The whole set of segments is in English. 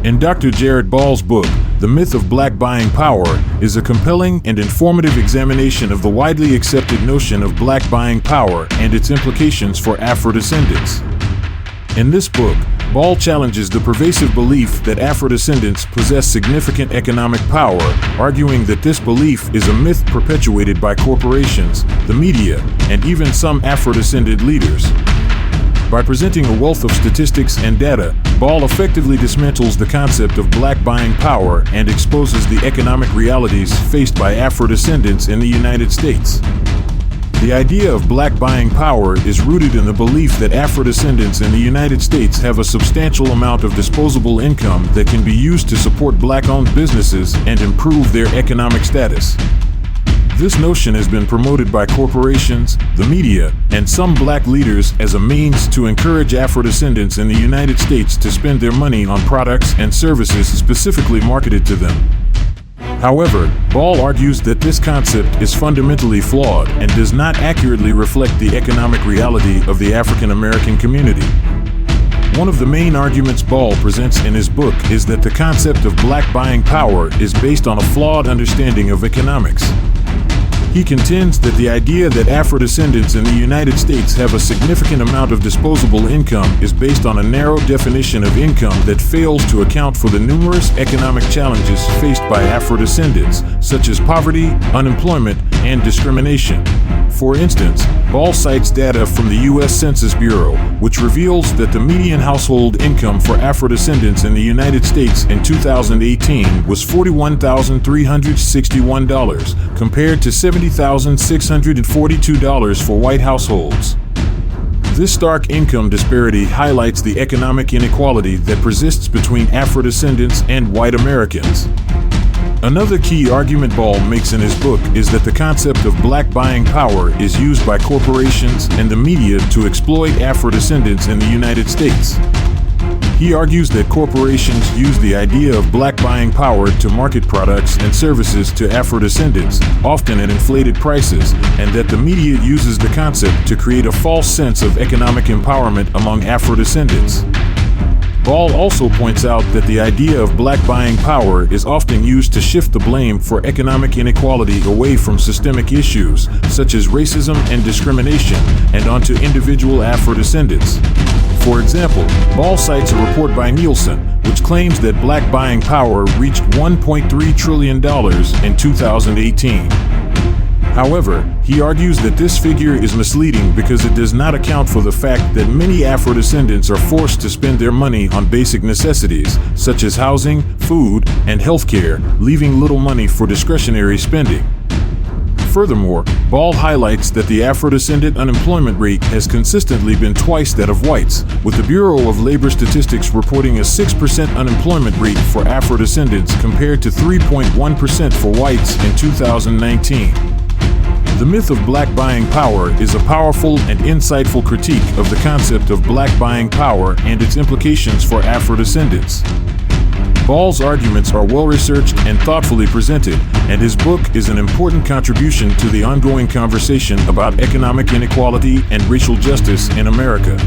In Dr. Jared Ball's book, The Myth of Black Buying Power is a compelling and informative examination of the widely accepted notion of black buying power and its implications for Afrodescendants. In this book, Ball challenges the pervasive belief that Afrodescendants possess significant economic power, arguing that this belief is a myth perpetuated by corporations, the media, and even some Afrodescendant leaders. By presenting a wealth of statistics and data, Ball effectively dismantles the concept of black buying power and exposes the economic realities faced by Afrodescendants in the United States. The idea of black buying power is rooted in the belief that Afrodescendants in the United States have a substantial amount of disposable income that can be used to support black-owned businesses and improve their economic status. This notion has been promoted by corporations, the media, and some black leaders as a means to encourage Afrodescendants in the United States to spend their money on products and services specifically marketed to them. However, Ball argues that this concept is fundamentally flawed and does not accurately reflect the economic reality of the African American community. One of the main arguments Ball presents in his book is that the concept of black buying power is based on a flawed understanding of economics. He contends that the idea that Afrodescendants in the United States have a significant amount of disposable income is based on a narrow definition of income that fails to account for the numerous economic challenges faced by Afrodescendants, such as poverty, unemployment, and discrimination. For instance, Ball cites data from the U.S. Census Bureau, which reveals that the median household income for Afrodescendants in the United States in 2018 was $41,361, compared to $70,642 for white households. This stark income disparity highlights the economic inequality that persists between Afrodescendants and white Americans. Another key argument Ball makes in his book is that the concept of black buying power is used by corporations and the media to exploit Afrodescendants in the United States. He argues that corporations use the idea of black buying power to market products and services to Afrodescendants, often at inflated prices, and that the media uses the concept to create a false sense of economic empowerment among Afrodescendants. Ball also points out that the idea of black buying power is often used to shift the blame for economic inequality away from systemic issues, such as racism and discrimination, and onto individual Afrodescendants. For example, Ball cites a report by Nielsen, which claims that black buying power reached $1.3 trillion in 2018. However, he argues that this figure is misleading because it does not account for the fact that many Afrodescendants are forced to spend their money on basic necessities, such as housing, food, and healthcare, leaving little money for discretionary spending. Furthermore, Ball highlights that the Afrodescendant unemployment rate has consistently been twice that of whites, with the Bureau of Labor Statistics reporting a 6% unemployment rate for Afrodescendants compared to 3.1% for whites in 2019. The myth of black buying power is a powerful and insightful critique of the concept of black buying power and its implications for Afrodescendants. Ball's arguments are well-researched and thoughtfully presented, and his book is an important contribution to the ongoing conversation about economic inequality and racial justice in America.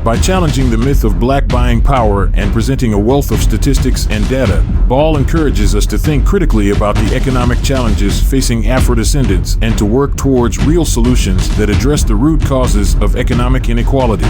By challenging the myth of black buying power and presenting a wealth of statistics and data, Ball encourages us to think critically about the economic challenges facing Afrodescendants and to work towards real solutions that address the root causes of economic inequality.